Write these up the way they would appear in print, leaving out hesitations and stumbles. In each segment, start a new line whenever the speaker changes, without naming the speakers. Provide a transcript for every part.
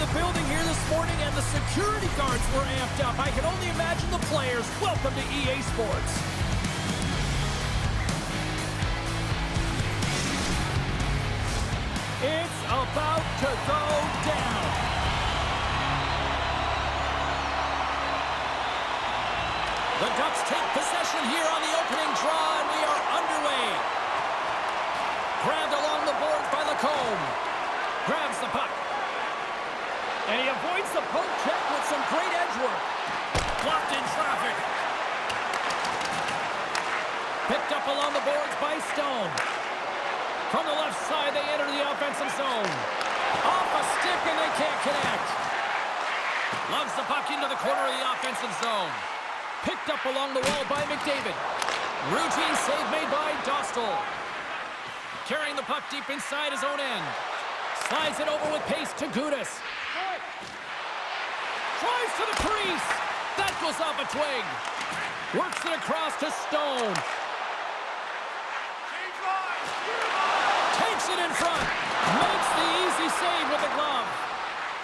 the building here this morning, and the security guards were amped up. I can only imagine the players. Welcome to EA Sports. It's about to go down. The Ducks take possession here on the opening draw, and we are underway. Grabbed along the boards by Lacombe. Grabs the puck. And he avoids the poke check with some great edge work. Blocked in traffic. Picked up along the boards by Stone. From the left side, they enter the offensive zone. Off a stick, and they can't connect. Loves the puck into the corner of the offensive zone. Picked up along the wall by McDavid. Routine save made by Dostal. Carrying the puck deep inside his own end. Slides it over with pace to Gudas. Drives to the crease. That goes off a twig. Works it across to Stone. Takes it in front. Makes the easy save with the glove.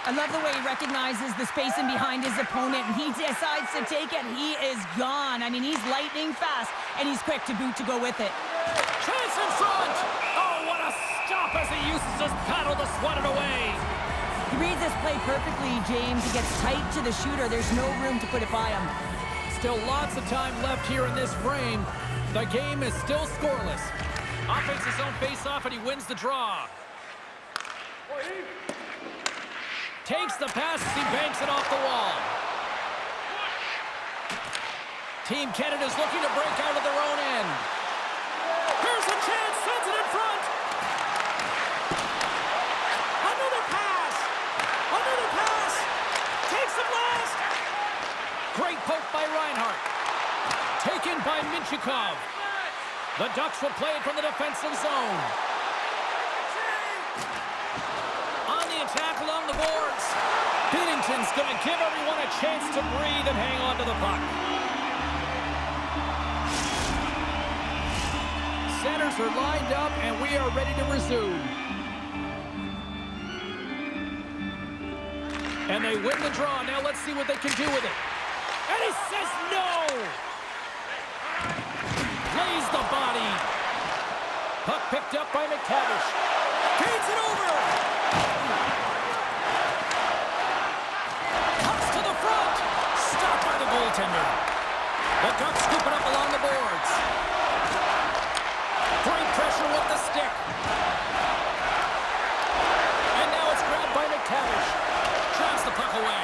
I love the way he recognizes the space in behind his opponent, and he decides to take it. He is gone. I mean, he's lightning fast, and he's quick to boot to go with it.
Chance in front. Oh, what a stop as he uses his paddle to swat it away.
He reads this play perfectly, James. He gets tight to the shooter. There's no room to put it by him.
Still lots of time left here in this frame. The game is still scoreless. Offense his own face-off, and he wins the draw. Takes the pass as he banks it off the wall. Team Canada's looking to break out of their own end. Here's a chance, sends it in front. Another pass. Another pass. Takes the blast. Great poke by Reinhart. Taken by Minchikov. The Ducks will play it from the defensive zone. On the attack along the boards. Binnington's going to give everyone a chance to breathe and hang on to the puck. Centers are lined up, and we are ready to resume. And they win the draw. Now let's see what they can do with it. And he says no! Plays the body. Puck picked up by McTavish. Feeds it over. Comes to the front. Stopped by the goaltender. The Ducks scoop it up along the boards. Great pressure with the stick. And now it's grabbed by McTavish. Drives the puck away.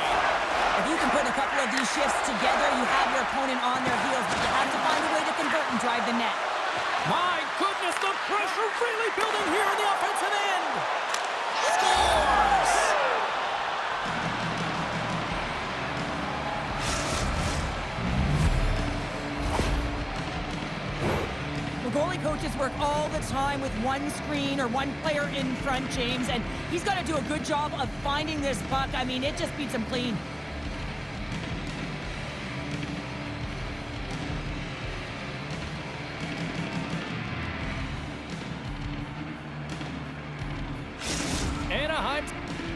If you can put a couple of these shifts together, you have your opponent on their heels, but you have to find a way to convert and drive the net.
My goodness, the pressure really building here in the offensive end. Scores!
The goalie coaches work all the time with one screen or one player in front, James, and he's got to do a good job of finding this puck. I mean, it just beats him clean.
Anaheim's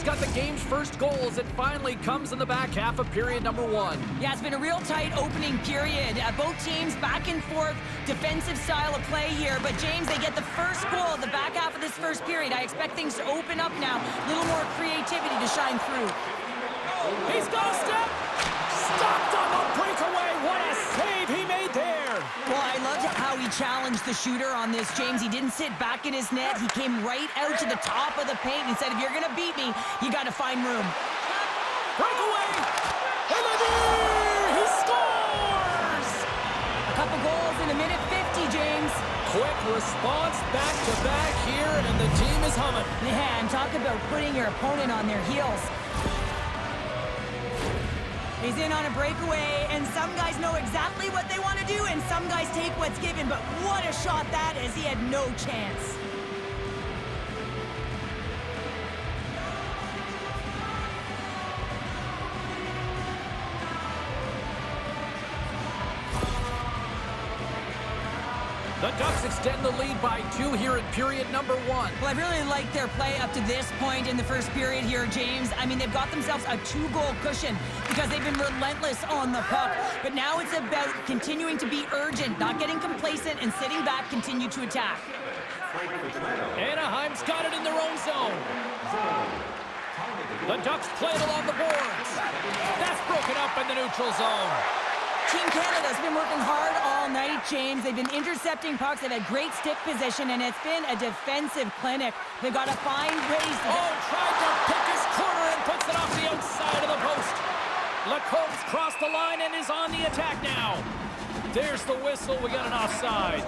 got the game's first goal as it finally comes in the back half of period number 1.
Yeah, it's been a real tight opening period. Both teams back and forth, defensive style of play here. But, James, they get the first goal at the back half of this first period. I expect things to open up now. A little more creativity to shine through.
He's got a step. Stopped on the breakaway. What a save he made there.
Well, I loved how he challenged the shooter on this, James. He didn't sit back in his net. He came right out to the top of the paint and said, if you're going to beat me, you got to find room.
Breakaway. And he scores.
A couple goals in a minute 50, James.
Quick response back-to-back here, and the team is humming.
Man, talk about putting your opponent on their heels. He's in on a breakaway, and some guys know exactly what they want to do, and some guys take what's given, but what a shot that is. He had no chance.
The Ducks extend the lead by 2 here in period number 1.
Well, I really like their play up to this point in the first period here, James. I mean, they've got themselves a 2-goal cushion because they've been relentless on the puck. But now it's about continuing to be urgent, not getting complacent, and sitting back, continue to attack.
Anaheim's got it in their own zone. The Ducks play it along the boards. That's broken up in the neutral zone.
Team Canada's been working hard all night, James. They've been intercepting pucks. They've had great stick position, and it's been a defensive clinic. They've got to find ways to...
Tried to pick his corner and puts it off the outside of the post. Lacombe's crossed the line and is on the attack now. There's the whistle. We got an offside.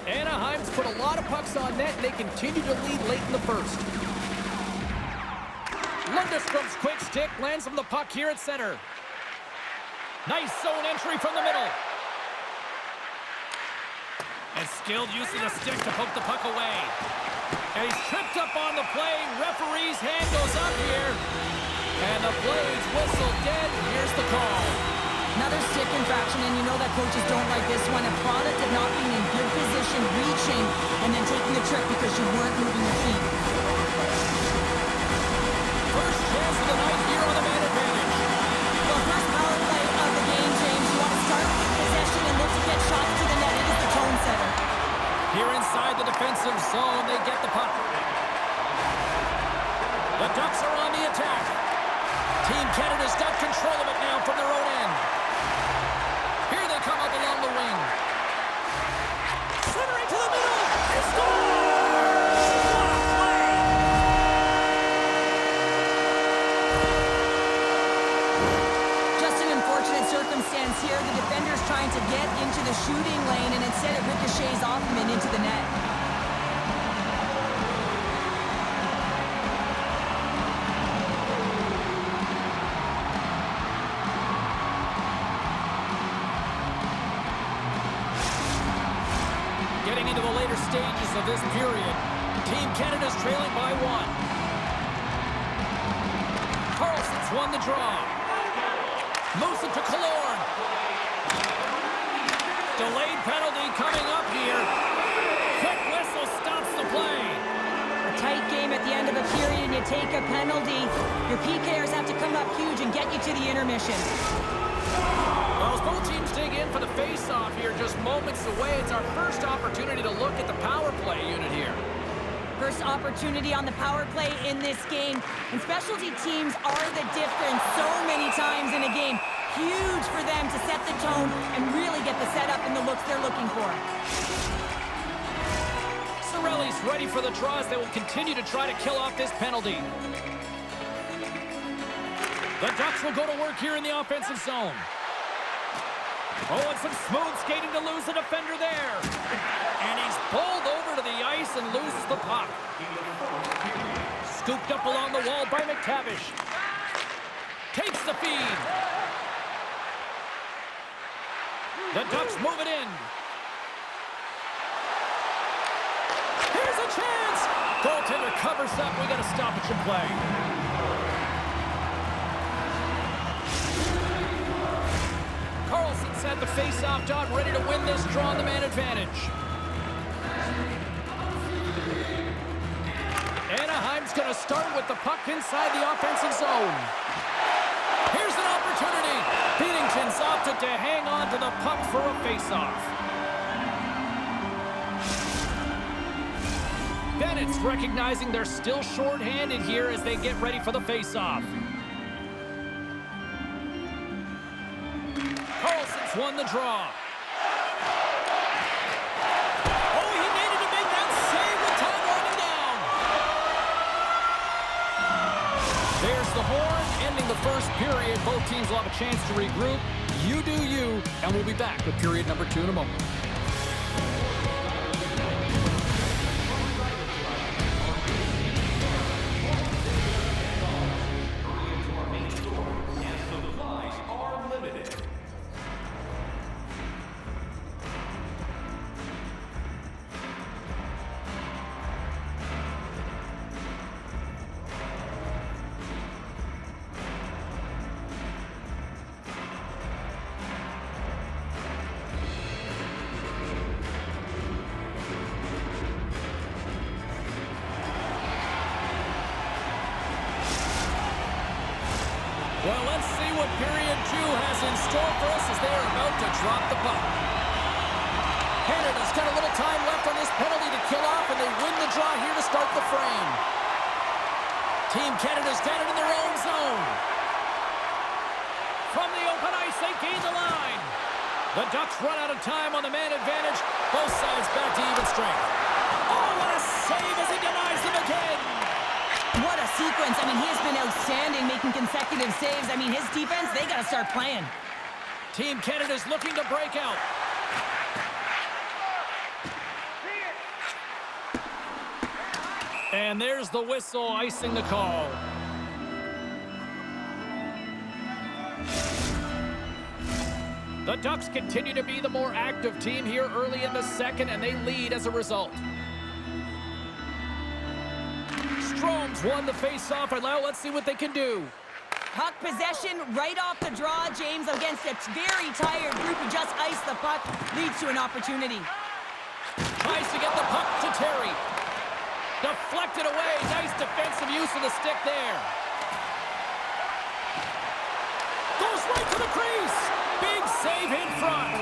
Anaheim's put a lot of pucks on net, and they continue to lead late in the first. Lundstrom's quick stick lands him the puck here at center. Nice zone entry from the middle. And skilled use of the stick to poke the puck away. And he's tripped up on the play. Referee's hand goes up here. And the play's whistle dead. Here's the call.
Another stick infraction, and you know that coaches don't like this one. A product of not being in good position, reaching, and then taking the trick because you weren't moving your feet.
First chance of the night here on the man advantage.
Well, first power play of the game, James. You want to start with possession and look to get shots to the net. It is the tone setter.
Here inside the defensive zone, they get the puck. The Ducks are on the attack. Team Canada's got control of it now from their own end. Here they come up along the wing. Centering to the middle. They score! What a play!
Just an unfortunate circumstance here. The defender's trying to get into the shooting lane, and instead it ricochets off him and into the net.
Getting into the later stages of this period, Team Canada's trailing by 1. Carlson's won the draw. Moves it to Killorn. Delayed penalty coming up here. Quick whistle stops the play.
A tight game at the end of a period, and you take a penalty. Your PKers have to come up huge and get you to the intermission.
Well, as both teams dig in for the face-off here, just moments away, it's our first opportunity to look at the power play unit here.
First opportunity on the power play in this game. And specialty teams are the difference so many times in a game. Huge for them to set the tone and really get the setup and the looks they're looking for.
Cirelli's ready for the draw as they will continue to try to kill off this penalty. The Ducks will go to work here in the offensive zone. Oh, and some smooth skating to lose the defender there. And he's bowled over to the ice and loses the puck. Scooped up along the wall by McTavish. Takes the feed. The Ducks move it in. Here's a chance. Goaltender covers up. We got a stoppage in play. Carlson's at the face-off dot, ready to win this draw on the man advantage. Anaheim's going to start with the puck inside the offensive zone. Here's an opportunity. Binnington's opted to hang on to the puck for a face-off. Bennett's recognizing they're still short-handed here as they get ready for the face-off. Carlson's won the draw. Oh, he needed to make that save with time winding down. There's the horn, ending the first period. Both teams will have a chance to regroup. You do you, and we'll be back with period number 2 in a moment. Well, let's see what period 2 has in store for us as they are about to drop the puck. Canada's got a little time left on this penalty to kill off, and they win the draw here to start the frame. Team Canada's got it in their own zone. From the open ice, they gain the line. The Ducks run out of time on the man advantage. Both sides back to even strength. Oh, what a save as he denies them again.
What a sequence. I mean, he has been outstanding making consecutive saves. I mean, his defense, they got to start playing.
Team Canada's looking to break out. And there's the whistle icing the call. The Ducks continue to be the more active team here early in the second, and they lead as a result. Strome's won the face-off, and now let's see what they can do.
Puck possession right off the draw, James, against a very tired group who just iced the puck, leads to an opportunity.
Tries to get the puck to Terry. Deflected away. Nice defensive use of the stick there. Goes right to the crease. Big save in front.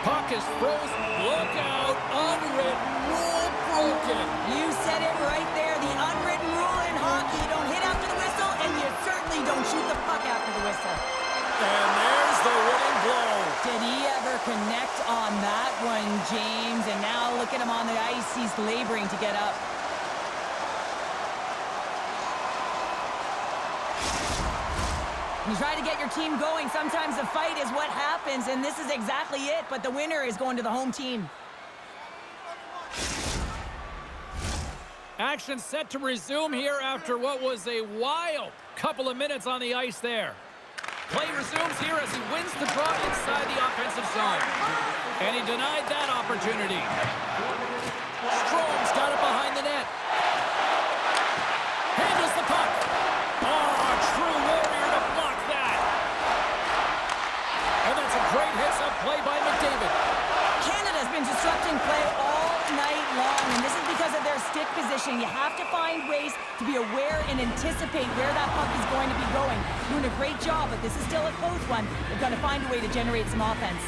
Puck is frozen. Look out. Unwritten rule broken.
You said it right there. The unwritten rule in hockey. You don't hit after the whistle, and you certainly don't shoot the puck after the whistle.
And there's the winning blow.
Did he ever connect on that one, James? And now look at him on the ice. He's laboring to get up. You try to get your team going. Sometimes the fight is what happens, and this is exactly it. But the winner is going to the home team.
Action set to resume here after what was a wild couple of minutes on the ice there. Play resumes here as he wins the draw inside the offensive zone. And he denied that opportunity. Strome's got it behind the net. Handles the puck. Oh, a true warrior to block that. And that's a great hits-up play by McDavid.
Canada's been disrupting play all night long, and this is because of their stick position. You have to find ways to be aware and anticipate where that puck is going to be going. Doing a great job, but this is still a close one. They've got to find a way to generate some offense.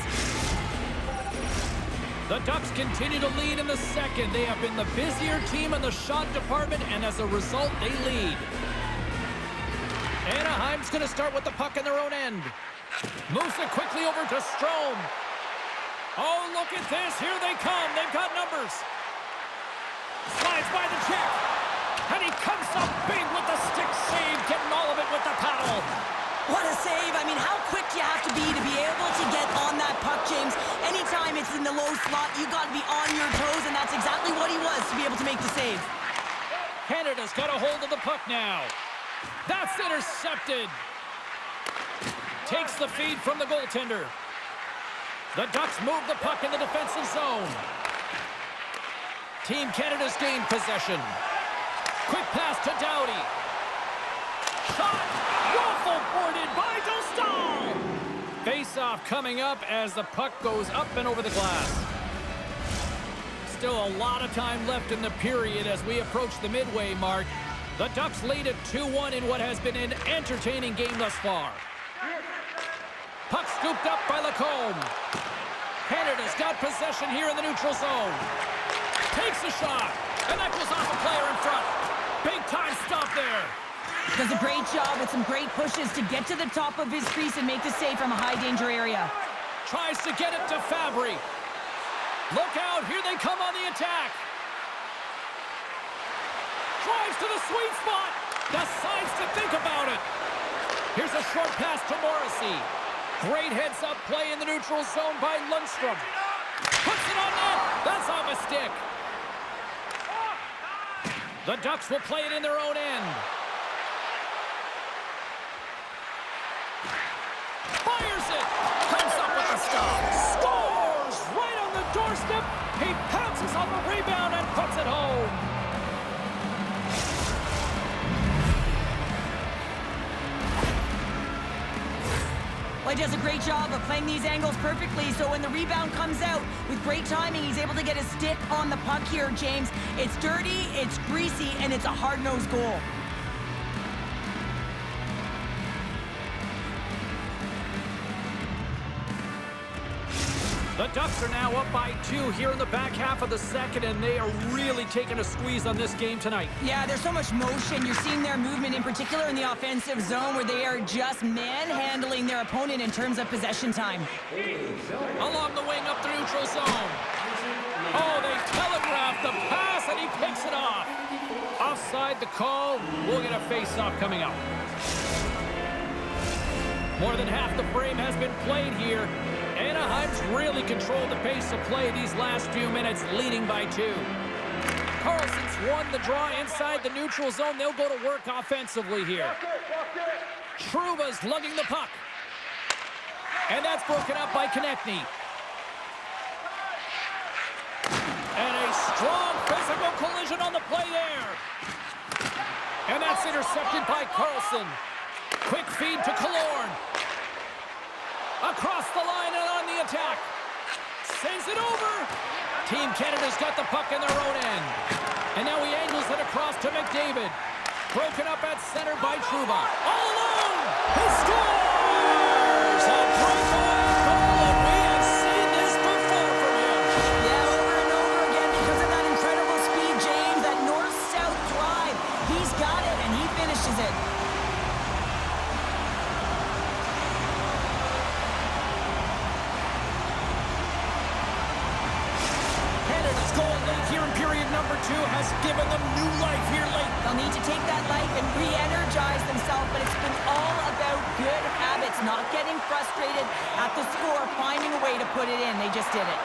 The Ducks continue to lead in the second. They have been the busier team in the shot department, and as a result, they lead. Anaheim's going to start with the puck in their own end. Moves it quickly over to Strome. Oh, look at this. Here they come. They've got numbers. Slides by the check. And he comes up big with the stick save, getting all of it with the paddle.
What a save. I mean, how quick do you have to be able to get on that puck, James? Anytime it's in the low slot, you got to be on your toes, and that's exactly what he was to be able to make the save.
Canada's got a hold of the puck now. That's intercepted. Takes the feed from the goaltender. The Ducks move the puck in the defensive zone. Team Canada's gained possession. Quick pass to Doughty. Shot! Waffle boarded by Dostal! Face-off coming up as the puck goes up and over the glass. Still a lot of time left in the period as we approach the midway mark. The Ducks lead at 2-1 in what has been an entertaining game thus far. Puck scooped up by Lacombe. Canada's got possession here in the neutral zone. Takes a shot, and that goes off a player in front. Big time stop there.
Does a great job with some great pushes to get to the top of his crease and make the save from a high danger area.
Tries to get it to Fabry. Look out, here they come on the attack. Drives to the sweet spot. Decides to think about it. Here's a short pass to Morrissey. Great heads-up play in the neutral zone by Lundstrom. Puts it on net. That's off a stick. The Ducks will play it in their own end. Fires it. Comes up with a stop. Scores right on the doorstep. He pounces on the rebound and puts it home.
Well, he does a great job of playing these angles perfectly, so when the rebound comes out with great timing, he's able to get his stick on the puck here, James. It's dirty, it's greasy, and it's a hard-nosed goal.
The Ducks are now up by 2 here in the back half of the second, and they are really taking a squeeze on this game tonight.
Yeah, there's so much motion. You're seeing their movement, in particular in the offensive zone, where they are just manhandling their opponent in terms of possession time.
Along the wing up the neutral zone. Oh, they telegraphed the pass, and he picks it off. Offside the call. We'll get a face-off coming up. More than half the frame has been played here. Anaheim's really controlled the pace of play these last few minutes, leading by 2. Carlson's won the draw inside the neutral zone. They'll go to work offensively here. Trouba's lugging the puck. And that's broken up by Konechny. And a strong physical collision on the play there. And that's intercepted by Carlson. Quick feed to Killorn. Across the line and on the attack. Sends it over. Team Canada's got the puck in their own end. And now he angles it across to McDavid. Broken up at center by Trouba. All alone. He scores! A breakaway goal, and we have seen this before from him.
Yeah, over and over again because of that incredible speed, James. That north-south drive. He's got it, and he finishes it.
Has given them new life here late.
They'll need to take that life and re-energize themselves, but it's been all about good habits, not getting frustrated at the score, finding a way to put it in. They just did it.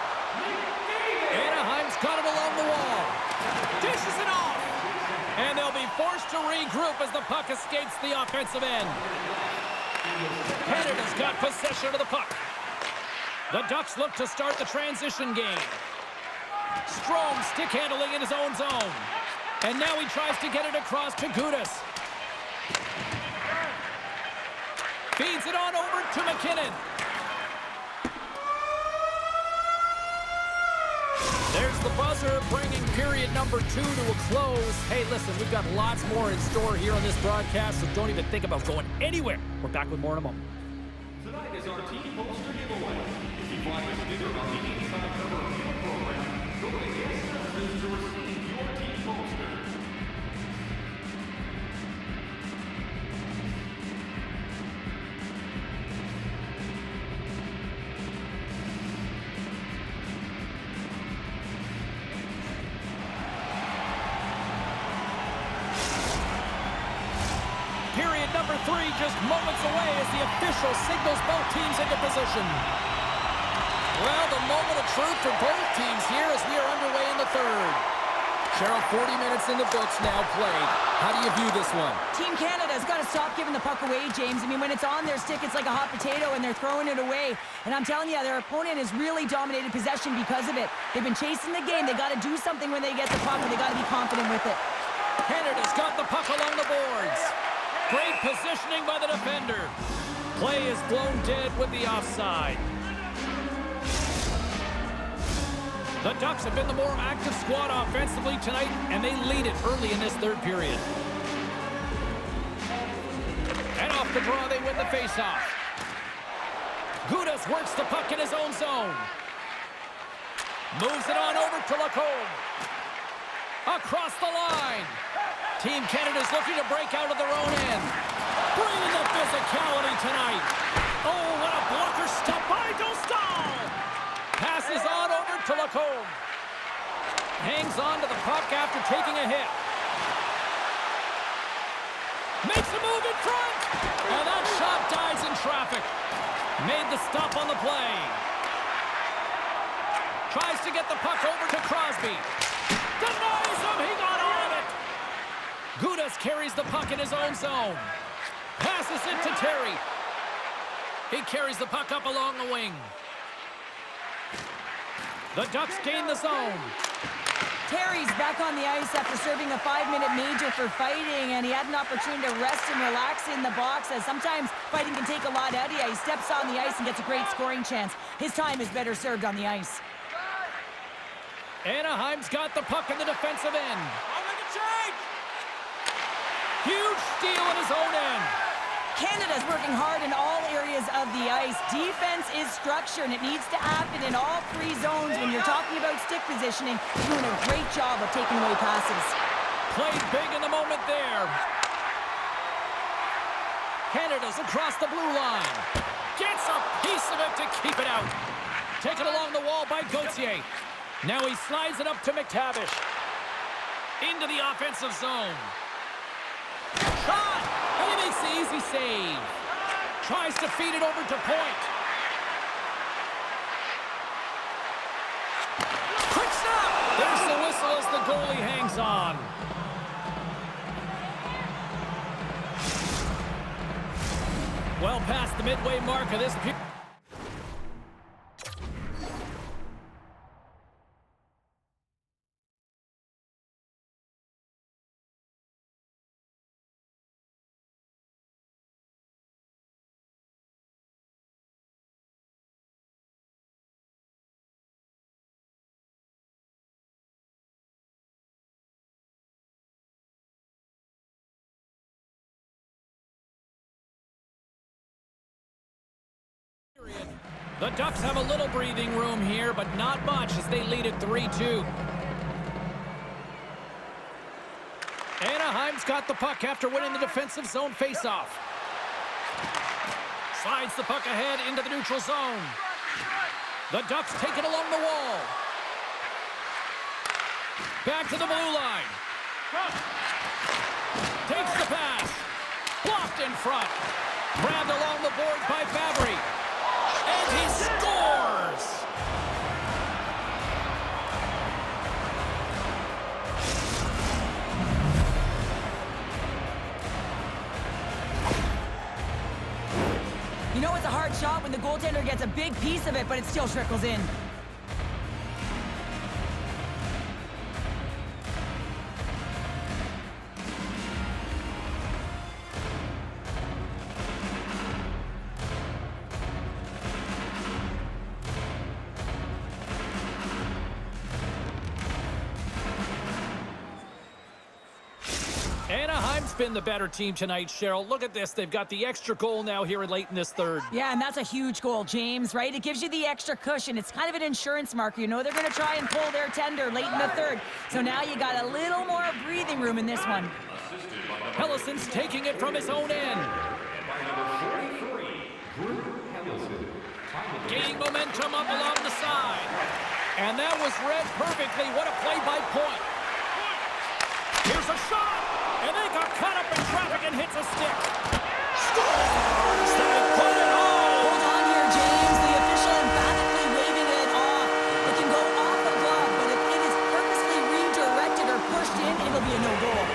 Anaheim's got it along the wall. Dishes it off. And they'll be forced to regroup as the puck escapes the offensive end. Canada's got possession of the puck. The Ducks look to start the transition game. Strome stick handling in his own zone. And now he tries to get it across to Gudas. Feeds it on over to McKinnon. There's the buzzer, bringing period number 2 to a close. Hey, listen, we've got lots more in store here on this broadcast, so don't even think about going anywhere. We're back with more in a moment.
Tonight is our team poster giveaway. If you find a sticker on the inside cover of your program, go to Yes Services to receive your team poster.
Period number 3 just moments away as the official signals both teams into position. Well, the moment of truth for both teams here as we are underway in the third. Cheryl, 40 minutes in the books now played. How do you view this one?
Team Canada's got to stop giving the puck away, James. I mean, when it's on their stick, it's like a hot potato, and they're throwing it away. And I'm telling you, their opponent has really dominated possession because of it. They've been chasing the game. They got to do something when they get the puck, and they got to be confident with it.
Canada's got the puck along the boards. Great positioning by the defender. Play is blown dead with the offside. The Ducks have been the more active squad offensively tonight, and they lead it early in this third period. And off the draw, they win the faceoff. Gudas works the puck in his own zone. Moves it on over to Lacombe. Across the line. Team Canada's looking to break out of their own end. Bringing the physicality tonight. Oh, what a blocker stop by Dostal. Passes on over to Lacombe. Hangs on to the puck after taking a hit. Makes a move in front. And that shot dies in traffic. Made the stop on the play. Tries to get the puck over to Crosby. Denies him. He got all of it. Gudas carries the puck in his own zone. Passes it to Terry. He carries the puck up along the wing. The Ducks gain the zone.
Terry's back on the ice after serving a 5-minute major for fighting, and he had an opportunity to rest and relax in the box, as sometimes fighting can take a lot out of you. He steps on the ice and gets a great scoring chance. His time is better served on the ice.
Anaheim's got the puck in the defensive end. Huge steal in his own end.
Canada's working hard in all areas of the ice. Defense is structure, and it needs to happen in all three zones. When you're talking about stick positioning, doing a great job of taking away passes.
Played big in the moment there. Canada's across the blue line. Gets a piece of it to keep it out. Taken along the wall by Gauthier. Now he slides it up to McTavish. Into the offensive zone. Shot! And he makes the easy save. Tries to feed it over to point. Quick stop! There's the whistle as the goalie hangs on. Well past the midway mark of this period. The Ducks have a little breathing room here, but not much as they lead at 3-2. Anaheim's got the puck after winning the defensive zone faceoff. Slides the puck ahead into the neutral zone. The Ducks take it along the wall. Back to the blue line. Takes the pass. Blocked in front. Grabbed along the boards by Fabry. And he scores!
You know it's a hard shot when the goaltender gets a big piece of it, but it still trickles in.
Anaheim's been the better team tonight, Cheryl. Look at this. They've got the extra goal now here late in this third.
Yeah, and that's a huge goal, James, right? It gives you the extra cushion. It's kind of an insurance marker. You know they're going to try and pull their tender late in the third. So now you got a little more breathing room in this one.
Hellison's taking it from his own end. Gaining momentum up along the side. And that was read perfectly. What a play by Point. Here's a shot. And they got caught up in traffic and hits a stick. Scores! They put it on!
Hold on here, James. The official emphatically waving it off. It can go off the glove, but if it is purposely redirected or pushed in, it'll be a no-goal.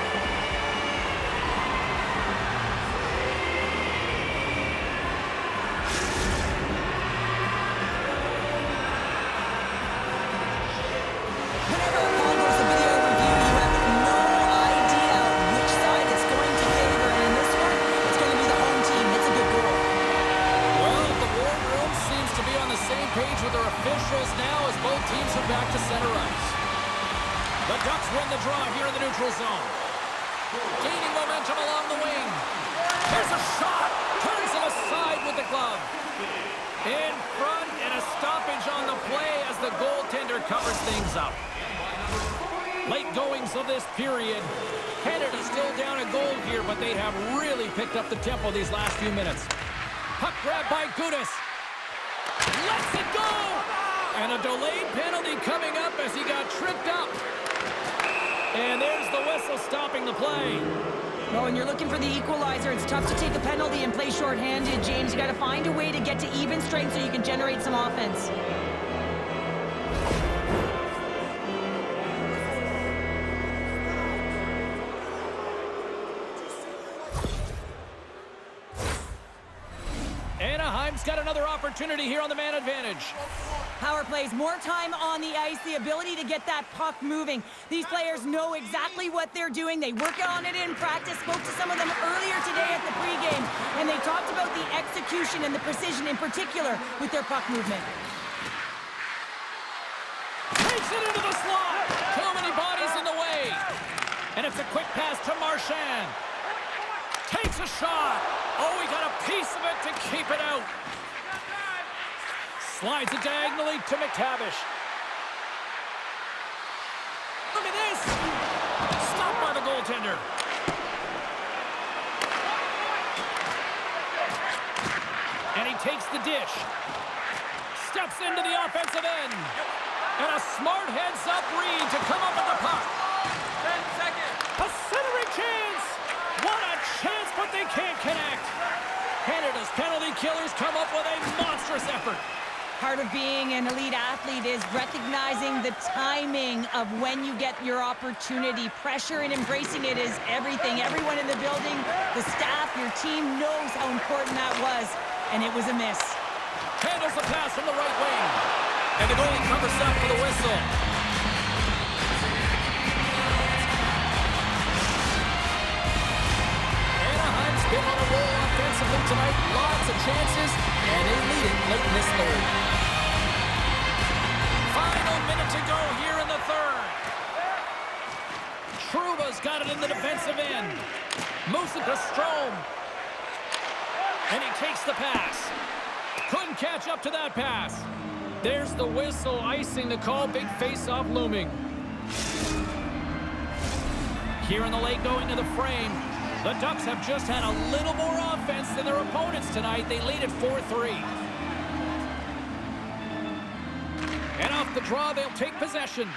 Whenever a call goes to video review, you have no idea which side it's going to favor, and in this one, it's going to be the home team. It's a good goal.
Well, the boardroom seems to be on the same page with their officials now as both teams are back to center ice. The Ducks win the draw here in the neutral zone. Gaining momentum along the wing. There's a shot. Turns it aside with the glove. In front and a stoppage on the play as the goaltender covers things up. Late goings of this period. Canada still down a goal here, but they have really picked up the tempo these last few minutes. Puck grab by Gudas. Lets it go! And a delayed penalty coming up as he got tripped up. And there's the whistle stopping the play.
Well, when you're looking for the equalizer, it's tough to take a penalty and play shorthanded, James. You got to find a way to get to even strength so you can generate some offense.
Anaheim's got another opportunity here on the man advantage.
Power plays, more time on the ice, the ability to get that puck moving. These players know exactly what they're doing. They work on it in practice. Spoke to some of them earlier today at the pregame, and they talked about the execution and the precision in particular with their puck movement.
Takes it into the slot. Too many bodies in the way. And it's a quick pass to Marchand. Takes a shot. Oh, he got a piece of it to keep it out. Slides it diagonally to McTavish. Look at this. Stopped by the goaltender. And he takes the dish. Steps into the offensive end. And a smart heads-up read to come up with the puck.
10 seconds.
A centering chance. What a chance, but they can't connect. Canada's penalty killers come up with a monstrous effort.
Part of being an elite athlete is recognizing the timing of when you get your opportunity. Pressure and embracing it is everything. Everyone in the building, the staff, your team knows how important that was, and it was a miss.
Handles the pass from the right wing. And the goalie covers up for the whistle. Anaheim's been on a roll offensively tonight. Lots of chances, and they lead it late in this third. Final minute to go here in the third. Trouba's got it in the defensive end. Moves it to Strome. And he takes the pass. Couldn't catch up to that pass. There's the whistle, icing the call. Big face-off looming. Here in the late going to the frame. The Ducks have just had a little more offense than their opponents tonight. They lead at 4-3. And off the draw, they'll take possession.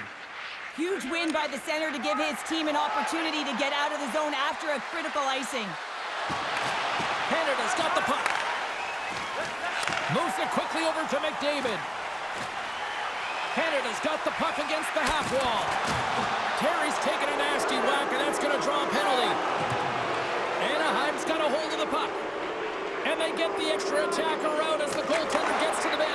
Huge win by the center to give his team an opportunity to get out of the zone after a critical icing.
Canada's got the puck. Moves it quickly over to McDavid. Canada's got the puck against the half wall. Terry's taking a nasty whack, and that's going to draw a penalty. Anaheim's got a hold of the puck. And they get the extra attacker out as the goaltender gets to the